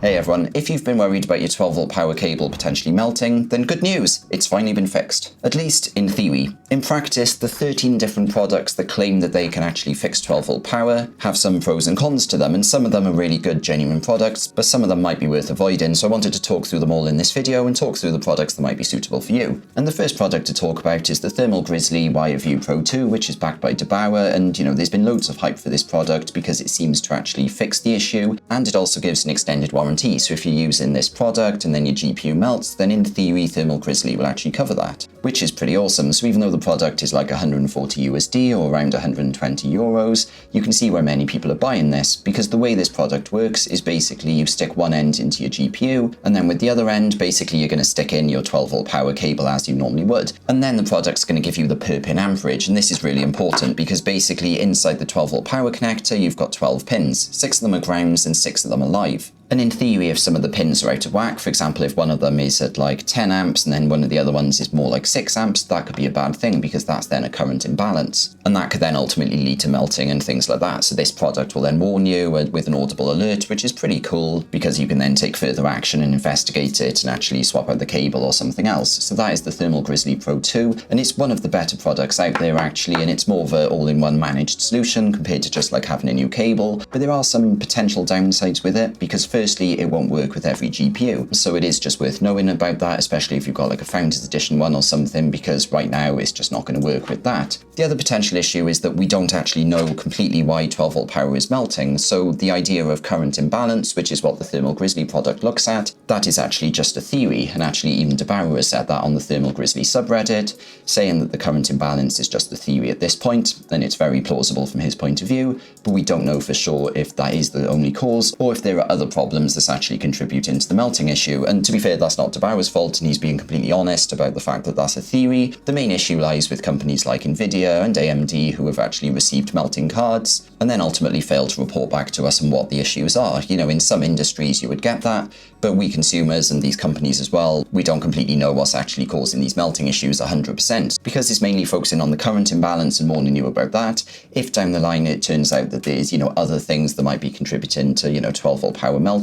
Hey everyone, if you've been worried about your 12-volt power cable potentially melting, then good news, it's finally been fixed. At least in theory. In practice, the 13 different products that claim that they can actually fix 12-volt power have some pros and cons to them, and some of them are really good, genuine products, but some of them might be worth avoiding, so I wanted to talk through them all in this video and talk through the products that might be suitable for you. And the first product to talk about is the Thermal Grizzly Wireview Pro 2, which is backed by Devour, and there's been loads of hype for this product because it seems to actually fix the issue, and it also gives an extended warranty. So if you're using this product and then your GPU melts, then in theory Thermal Grizzly will actually cover that, which is pretty awesome. So even though the product is like 140 USD or around 120 euros, you can see where many people are buying this, because the way this product works is basically you stick one end into your GPU, and then with the other end, basically you're going to stick in your 12-volt power cable as you normally would. And then the product's going to give you the per pin amperage, and this is really important because basically inside the 12-volt power connector, you've got 12 pins. 6 of them are grounds and 6 of them are live. And in theory, if some of the pins are out of whack, for example, if one of them is at like 10 amps and then one of the other ones is more like 6 amps, that could be a bad thing because that's then a current imbalance. And that could then ultimately lead to melting and things like that. So this product will then warn you with an audible alert, which is pretty cool because you can then take further action and investigate it and actually swap out the cable or something else. So that is the Thermal Grizzly Pro 2, and it's one of the better products out there actually, and it's more of an all-in-one managed solution compared to just like having a new cable. But there are some potential downsides with it because firstly, it won't work with every GPU. So it is just worth knowing about that, especially if you've got like a Founders Edition one or something, because right now it's just not going to work with that. The other potential issue is that we don't actually know completely why 12-volt power is melting. So the idea of current imbalance, which is what the Thermal Grizzly product looks at, that is actually just a theory. And actually even Devour has said that on the Thermal Grizzly subreddit, saying that the current imbalance is just a theory at this point, and it's very plausible from his point of view, but we don't know for sure if that is the only cause or if there are other problems that's actually contributing to the melting issue. And to be fair, that's not Devour's fault, and he's being completely honest about the fact that that's a theory. The main issue lies with companies like Nvidia and AMD, who have actually received melting cards and then ultimately failed to report back to us on what the issues are. In some industries you would get that, but we consumers and these companies as well, we don't completely know what's actually causing these melting issues 100%, because it's mainly focusing on the current imbalance and warning you about that. If down the line it turns out that there's other things that might be contributing to 12-volt power melting,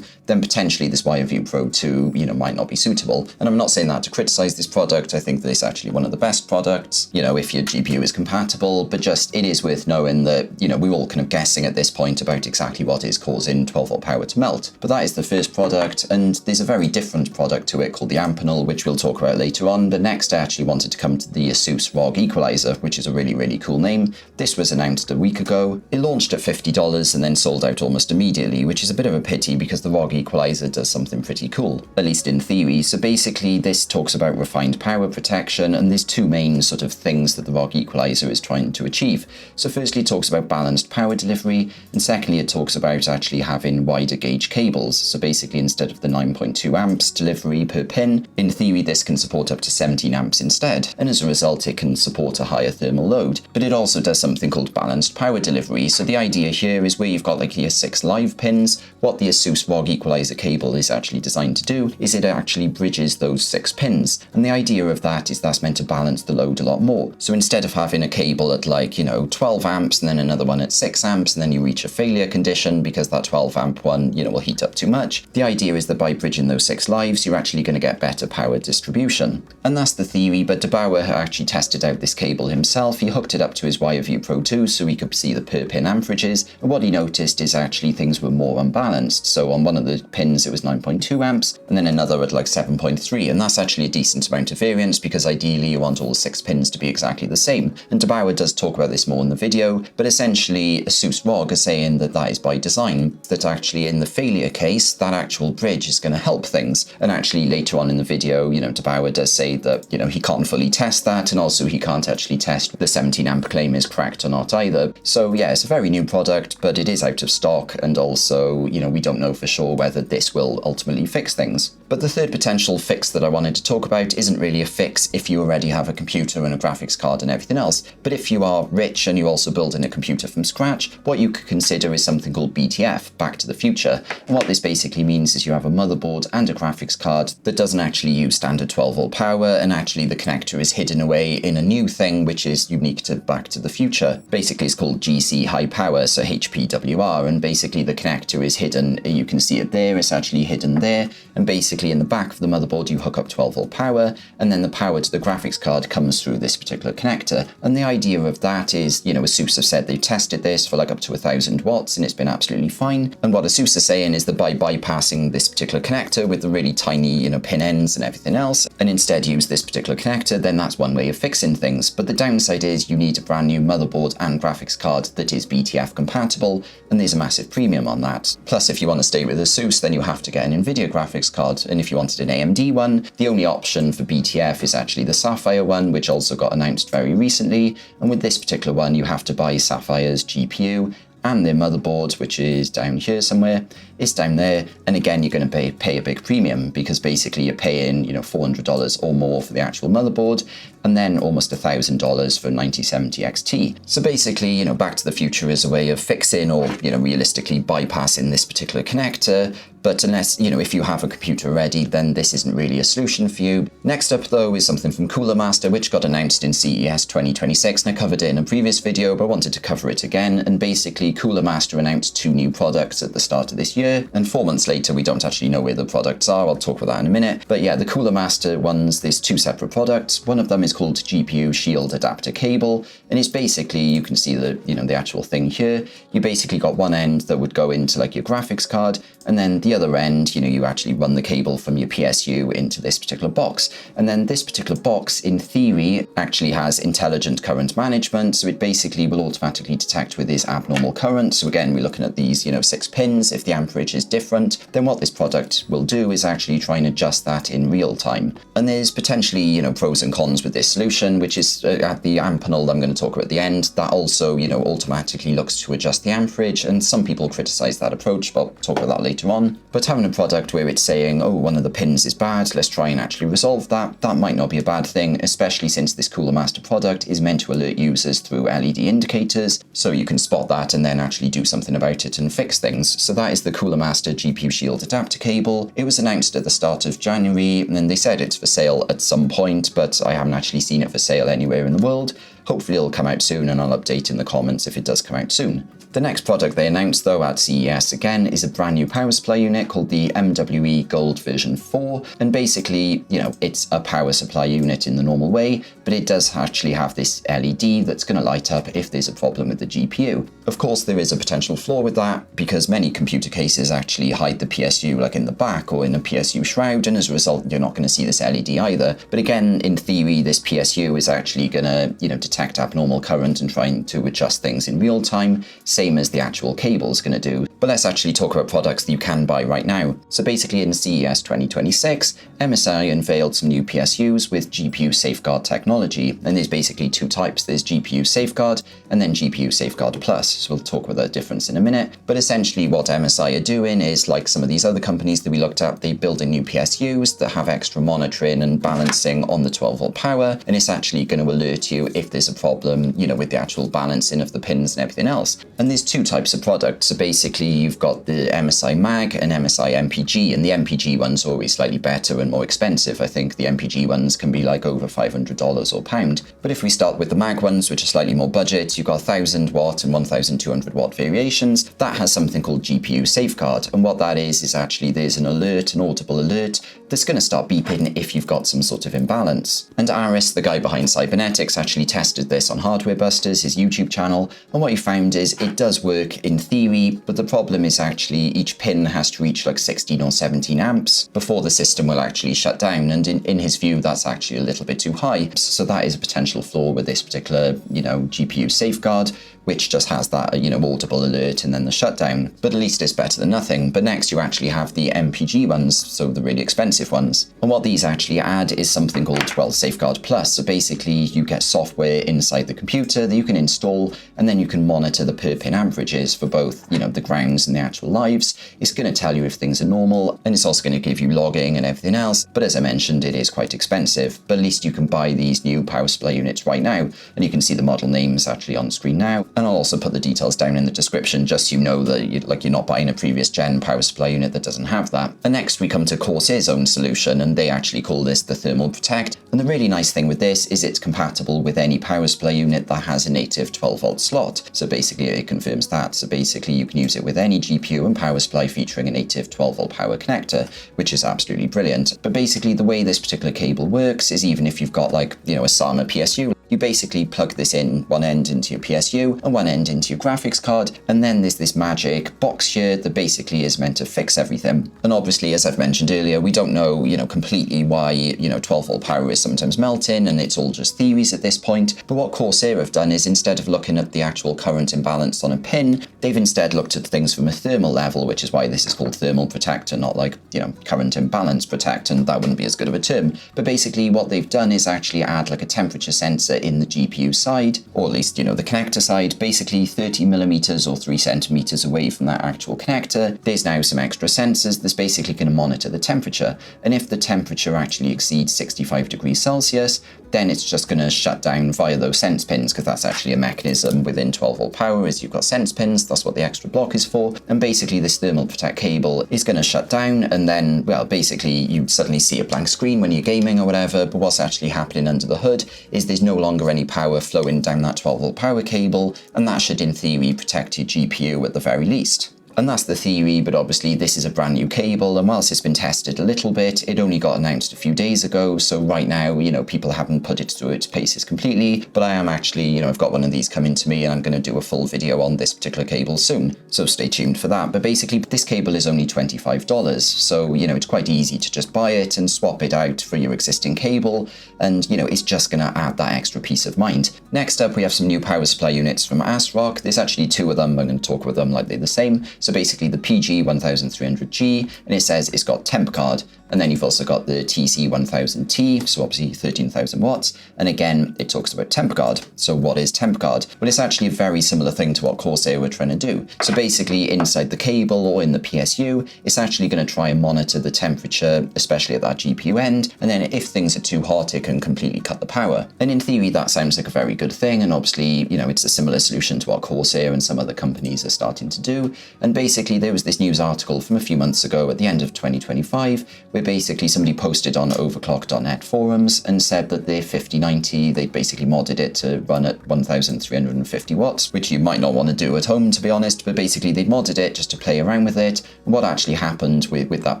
then potentially this Wireview Pro 2 might not be suitable. And I'm not saying that to criticize this product. I think that it's actually one of the best products if your GPU is compatible, but just it is worth knowing that we're all kind of guessing at this point about exactly what is causing 12-volt power to melt. But that is the first product, and there's a very different product to it called the AMPINEL, which we'll talk about later on. But next I actually wanted to come to the ASUS ROG Equalizer, which is a really, really cool name. This was announced a week ago. It launched at $50 and then sold out almost immediately, which is a bit of a pity because the ROG Equalizer does something pretty cool, at least in theory. So basically this talks about refined power protection, and there's two main sort of things that the ROG Equalizer is trying to achieve. So firstly it talks about balanced power delivery, and secondly it talks about actually having wider gauge cables. So basically instead of the 9.2 amps delivery per pin, in theory this can support up to 17 amps instead, and as a result it can support a higher thermal load. But it also does something called balanced power delivery. So the idea here is where you've got like your 6 live pins, what the ASUS ROG Equalizer cable is actually designed to do is it actually bridges those 6 pins, and the idea of that is that's meant to balance the load a lot more. So instead of having a cable at like 12 amps and then another one at 6 amps and then you reach a failure condition because that 12 amp one will heat up too much, the idea is that by bridging those 6 lives you're actually going to get better power distribution. And that's the theory, but Devour actually tested out this cable himself. He hooked it up to his Wireview Pro 2 so he could see the per pin amperages, and what he noticed is actually things were more unbalanced. So on one of the pins it was 9.2 amps and then another at like 7.3, and that's actually a decent amount of variance because ideally you want all 6 pins to be exactly the same. And Devour does talk about this more in the video, but essentially ASUS ROG are saying that that is by design, that actually in the failure case that actual bridge is going to help things. And actually later on in the video Devour does say that he can't fully test that, and also he can't actually test the 17 amp claim is correct or not either. So yeah, it's a very new product, but it is out of stock, and also we don't know for sure whether this will ultimately fix things. But the third potential fix that I wanted to talk about isn't really a fix if you already have a computer and a graphics card and everything else, but if you are rich and you're also building a computer from scratch, what you could consider is something called BTF, Back to the Future. And what this basically means is you have a motherboard and a graphics card that doesn't actually use standard 12-volt power, and actually the connector is hidden away in a new thing which is unique to Back to the Future. Basically it's called GC High Power, so HPWR, and basically the connector is hidden You can see it there, it's actually hidden there, and basically in the back of the motherboard you hook up 12-volt power, and then the power to the graphics card comes through this particular connector. And the idea of that is, ASUS have said they've tested this for like up to 1000 watts and it's been absolutely fine. And what ASUS are saying is that by bypassing this particular connector with the really tiny, pin ends and everything else, and instead use this particular connector, then that's one way of fixing things. But the downside is you need a brand new motherboard and graphics card that is BTF compatible, and there's a massive premium on that. Plus, if you want to stay with ASUS, then you have to get an NVIDIA graphics card, and if you wanted an AMD one, the only option for BTF is actually the Sapphire one, which also got announced very recently, and with this particular one you have to buy Sapphire's GPU and their motherboard, which is down here somewhere. It's down there, and again you're going to pay a big premium, because basically you're paying $400 or more for the actual motherboard, and then almost $1,000 for 9070 XT. So basically, Back to the Future is a way of fixing or realistically bypassing this particular connector. But unless, if you have a computer already, then this isn't really a solution for you. Next up though is something from CoolerMaster, which got announced in CES 2026, and I covered it in a previous video, but I wanted to cover it again. And basically CoolerMaster announced 2 new products at the start of this year, and 4 months later we don't actually know where the products are. I'll talk about that in a minute. But yeah, the CoolerMaster ones, there's 2 separate products. One of them is called GPU Shield adapter cable, and it's basically, you can see the the actual thing here. You basically got one end that would go into like your graphics card, and then the other end, you actually run the cable from your PSU into this particular box. And then this particular box, in theory, actually has intelligent current management, so it basically will automatically detect with this abnormal current. So again, we're looking at these 6 pins. If the amperage is different, then what this product will do is actually try and adjust that in real time. And there's potentially pros and cons with this solution, which is at the AMPINEL I'm going to talk about at the end, that also automatically looks to adjust the amperage, and some people criticize that approach, but I'll talk about that later on. But having a product where it's saying, oh, one of the pins is bad, let's try and actually resolve that, that might not be a bad thing, especially since this CoolerMaster product is meant to alert users through LED indicators, so you can spot that and then actually do something about it and fix things. So that is the CoolerMaster GPU Shield adapter cable. It was announced at the start of January, and then they said it's for sale at some point, but I haven't actually seen it for sale anywhere in the world. Hopefully it'll come out soon, and I'll update in the comments if it does come out soon. The next product they announced though at CES again is a brand new power supply unit called the MWE Gold version 4, and basically it's a power supply unit in the normal way, but it does actually have this LED that's going to light up if there's a problem with the GPU. Of course there is a potential flaw with that, because many computer cases actually hide the PSU like in the back or in a PSU shroud, and as a result you're not going to see this LED either. But again, in theory this PSU is actually going to detect abnormal current and trying to adjust things in real time, same as the actual cable is going to do. But let's actually talk about products that you can buy right now. So basically in CES 2026, MSI unveiled some new PSUs with GPU Safeguard technology, and there's basically 2 types. There's GPU Safeguard and then GPU Safeguard Plus, so we'll talk about the difference in a minute. But essentially what MSI are doing is, like some of these other companies that we looked at, they're building new PSUs that have extra monitoring and balancing on the 12-volt power, and it's actually going to alert you if there's a problem, with the actual balancing of the pins and everything else. And there's 2 types of products. So basically you've got the MSI MAG and MSI MPG, and the MPG ones are always slightly better and more expensive. I think the MPG ones can be like over $500 or £1. But if we start with the MAG ones, which are slightly more budget, you've got 1000 watt and 1200 watt variations. That has something called GPU Safeguard, and what that is actually there's an alert, an audible alert, that's going to start beeping if you've got some sort of imbalance. And Aris, the guy behind Cybernetics, actually tested this on Hardware Busters, his YouTube channel, and what he found is it does work in theory, but the problem is actually each pin has to reach like 16 or 17 amps before the system will actually shut down, and in his view that's actually a little bit too high. So that is a potential flaw with this particular GPU Safeguard, which just has that audible alert and then the shutdown, but at least it's better than nothing. But next you actually have the MPG ones, so the really expensive ones, and what these actually add is something called Safeguard Plus. So basically you get software inside the computer that you can install, and then you can monitor the per pin amperages for both the grounds and the actual lives. It's going to tell you if things are normal, and it's also going to give you logging and everything else, but as I mentioned it is quite expensive. But at least you can buy these new power supply units right now, and you can see the model names actually on screen now. And I'll also put the details down in the description just so you know that you're not buying a previous gen power supply unit that doesn't have that. And next we come to Corsair's own solution, and they actually call this the ThermalProtect. And the really nice thing with this is it's compatible with any power supply unit that has a native 12-volt slot. So basically it can confirms that. So basically you can use it with any GPU and power supply featuring a native 12-volt power connector, which is absolutely brilliant. But basically the way this particular cable works is even if you've got like, a SAMA PSU, you basically plug this in one end into your PSU and one end into your graphics card, and then there's this magic box here that basically is meant to fix everything. And obviously, as I've mentioned earlier, we don't know, completely why, 12-volt power is sometimes melting, and it's all just theories at this point. But what Corsair have done is, instead of looking at the actual current imbalance on a pin, they've instead looked at things from a thermal level, which is why this is called thermal protect and not like, current imbalance protect, and that wouldn't be as good of a term. But basically what they've done is actually add like a temperature sensor in the GPU side, or at least, the connector side, basically 30 millimeters or 3 centimeters away from that actual connector. There's now some extra sensors that's basically going to monitor the temperature. And if the temperature actually exceeds 65 degrees Celsius, then it's just going to shut down via those sense pins, because that's actually a mechanism within 12-volt power, is you've got sense pins, that's what the extra block is for. And basically this thermal protect cable is going to shut down, and then, well, basically you suddenly see a blank screen when you're gaming or whatever, but what's actually happening under the hood is there's no longer any power flowing down that 12-volt power cable, and that should in theory protect your GPU at the very least. And that's the theory, but obviously this is a brand new cable, and whilst it's been tested a little bit, it only got announced a few days ago, so right now, people haven't put it through its paces completely, but I am actually, I've got one of these coming to me, and I'm going to do a full video on this particular cable soon, so stay tuned for that. But basically, this cable is only $25, so, it's quite easy to just buy it and swap it out for your existing cable, and, it's just going to add that extra peace of mind. Next up, we have some new power supply units from ASRock. There's actually 2 of them. I'm going to talk with them like they're the same. So basically the PG1300G, and it says it's got TempGuard, and then you've also got the TC1000T, so obviously 13,000 watts, and again it talks about TempGuard. So what is TempGuard? Well, it's actually a very similar thing to what Corsair were trying to do. So basically inside the cable or in the PSU, it's actually going to try and monitor the temperature, especially at that GPU end, and then if things are too hot it can completely cut the power. And in theory that sounds like a very good thing, and obviously it's a similar solution to what Corsair and some other companies are starting to do. And basically there was this news article from a few months ago at the end of 2025 where basically somebody posted on overclock.net forums and said that their 5090, they'd basically modded it to run at 1350 watts, which you might not want to do at home, to be honest, but basically they'd modded it just to play around with it. And what actually happened with that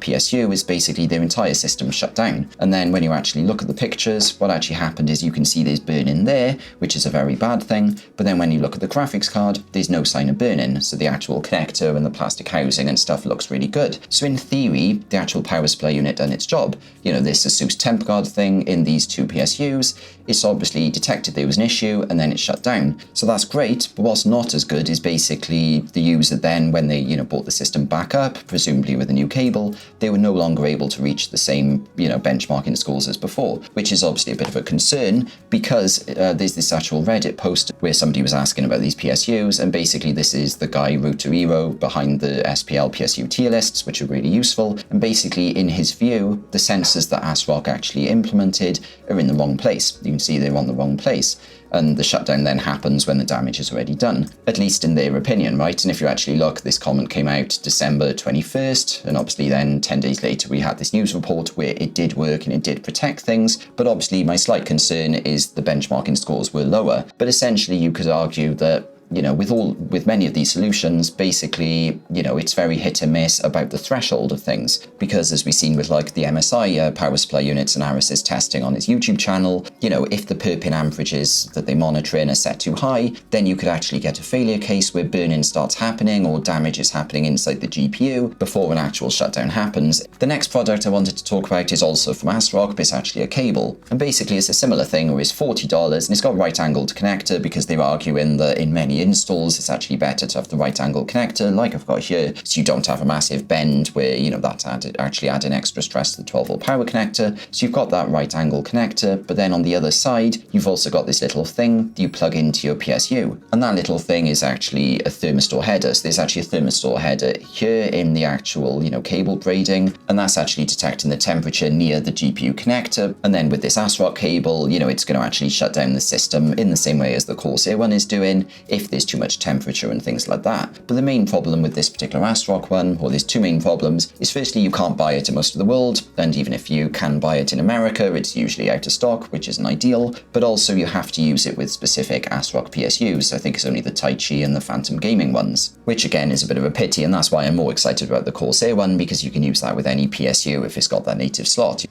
PSU is basically their entire system shut down. And then when you actually look at the pictures, what actually happened is you can see there's burn-in there, which is a very bad thing, but then when you look at the graphics card, there's no sign of burn-in, so the actual connector and the plastic housing and stuff looks really good. So in theory, the actual power supply unit done its job. This ASUS TempGuard thing in these 2 PSUs, it's obviously detected there was an issue and then it shut down. So that's great, but what's not as good is basically the user then, when they, brought the system back up, presumably with a new cable, they were no longer able to reach the same, benchmarking scores as before, which is obviously a bit of a concern because there's this actual Reddit post where somebody was asking about these PSUs, and basically this is the guy Rotoriro behind the SPL PSU tier lists, which are really useful, and basically in his view, the sensors that ASRock actually implemented are in the wrong place. You can see they're on the wrong place, and the shutdown then happens when the damage is already done, at least in their opinion, right? And if you actually look, this comment came out December 21st, and obviously then 10 days later we had this news report where it did work and it did protect things, but obviously my slight concern is the benchmarking scores were lower. But essentially you could argue that with many of these solutions, basically, it's very hit and miss about the threshold of things. Because as we've seen with like the MSI power supply units and ASUS testing on his YouTube channel, if the per pin amperages that they monitor in are set too high, then you could actually get a failure case where burn-in starts happening or damage is happening inside the GPU before an actual shutdown happens. The next product I wanted to talk about is also from ASRock, but it's actually a cable. And basically it's a similar thing where it's $40 and it's got right-angled connector, because they're arguing that in many installs it's actually better to have the right angle connector like I've got here, so you don't have a massive bend where that's actually adding extra stress to the 12-volt power connector. So you've got that right angle connector, but then on the other side you've also got this little thing that you plug into your PSU, and that little thing is actually a thermistor header. So there's actually a thermistor header here in the actual cable braiding, and that's actually detecting the temperature near the GPU connector. And then with this ASRock cable, it's going to actually shut down the system in the same way as the Corsair one is doing if there's too much temperature and things like that. But the main problem with this particular ASRock one, or there's two main problems, is firstly you can't buy it in most of the world, and even if you can buy it in America, it's usually out of stock, which isn't ideal, but also you have to use it with specific ASRock PSUs. I think it's only the Tai Chi and the Phantom Gaming ones, which again is a bit of a pity, and that's why I'm more excited about the Corsair one, because you can use that with any PSU if it's got that native slot.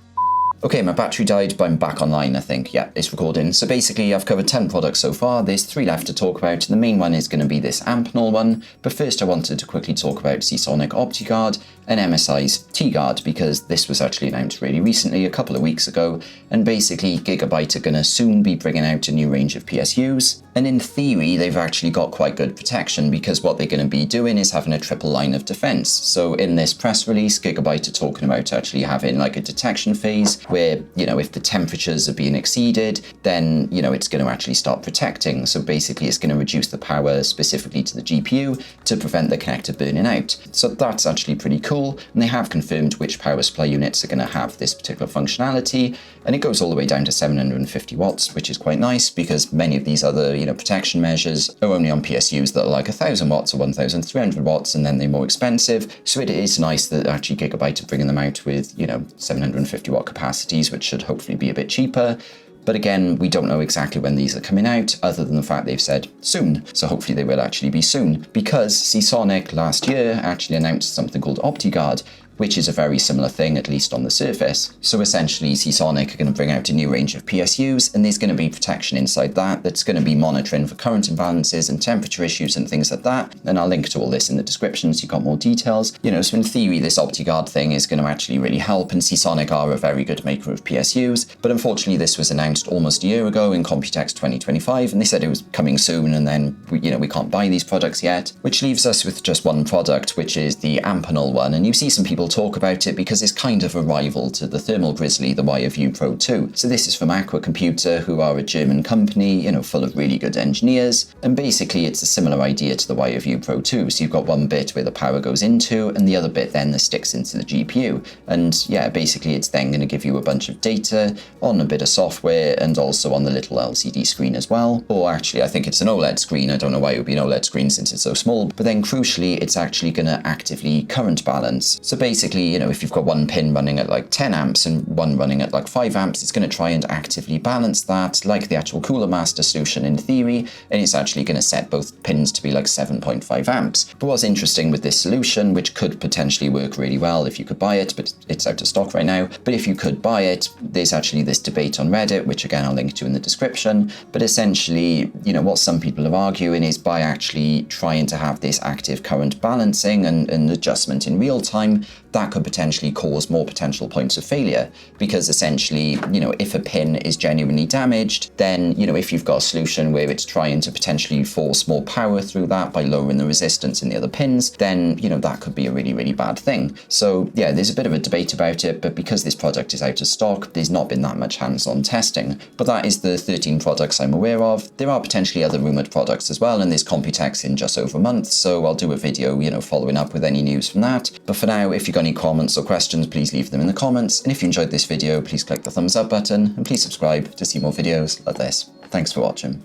Okay, my battery died, but I'm back online, I think. Yeah, it's recording. So basically, I've covered 10 products so far. There's 3 left to talk about. The main one is going to be this AMPINEL one, but first I wanted to quickly talk about Seasonic Optiguard and MSI's TempGuard, because this was actually announced really recently, a couple of weeks ago, and basically Gigabyte are going to soon be bringing out a new range of PSUs, and in theory, they've actually got quite good protection, because what they're going to be doing is having a triple line of defense. So in this press release, Gigabyte are talking about actually having like a detection phase, where, you know, if the temperatures are being exceeded, then, you know, it's going to actually start protecting. So basically it's going to reduce the power specifically to the GPU to prevent the connector burning out. So that's actually pretty cool. And they have confirmed which power supply units are going to have this particular functionality. And it goes all the way down to 750 watts, which is quite nice, because many of these other, you know, protection measures are only on PSUs that are like 1000 watts or 1300 watts, and then they're more expensive. So it is nice that actually Gigabyte are bringing them out with, you know, 750 watt capacities, which should hopefully be a bit cheaper. But again, we don't know exactly when these are coming out, other than the fact they've said soon. So hopefully they will actually be soon, because Seasonic last year actually announced something called Optiguard, which is a very similar thing, at least on the surface. So essentially, Seasonic are going to bring out a new range of PSUs, and there's going to be protection inside that that's going to be monitoring for current imbalances and temperature issues and things like that. And I'll link to all this in the description so you've got more details. You know, so in theory, this Optiguard thing is going to actually really help, and Seasonic are a very good maker of PSUs. But unfortunately, this was announced almost a year ago in Computex 2025, and they said it was coming soon, and then, we can't buy these products yet, which leaves us with just one product, which is the AMPINEL one. And you see some people talk about it because it's kind of a rival to the Thermal Grizzly, the Wireview Pro 2. So this is from Aquacomputer, who are a German company, you know, full of really good engineers. And basically it's a similar idea to the Wireview Pro 2. So you've got one bit where the power goes into, and the other bit then that sticks into the GPU. And yeah, basically it's then going to give you a bunch of data on a bit of software, and also on the little LCD screen as well. Or actually, I think it's an OLED screen. I don't know why it would be an OLED screen since it's so small. But then crucially, it's actually going to actively current balance. So basically, you know, if you've got one pin running at like 10 amps and one running at like 5 amps, it's going to try and actively balance that, like the actual CoolerMaster solution in theory, and it's actually going to set both pins to be like 7.5 amps. But what's interesting with this solution, which could potentially work really well if you could buy it, but it's out of stock right now, but if you could buy it, there's actually this debate on Reddit, which again I'll link to in the description. But essentially, you know, what some people are arguing is by actually trying to have this active current balancing and adjustment in real time, that could potentially cause more potential points of failure, because essentially, you know, if a pin is genuinely damaged, then, you know, if you've got a solution where it's trying to potentially force more power through that by lowering the resistance in the other pins, then, you know, that could be a really, really bad thing. So yeah, there's a bit of a debate about it, but because this product is out of stock, there's not been that much hands-on testing. But that is the 13 products I'm aware of. There are potentially other rumored products as well, and there's Computex in just over a month, so I'll do a video, you know, following up with any news from that. But for now, if you've got any comments or questions, please leave them in the comments. And if you enjoyed this video, please click the thumbs up button, and please subscribe to see more videos like this. Thanks for watching.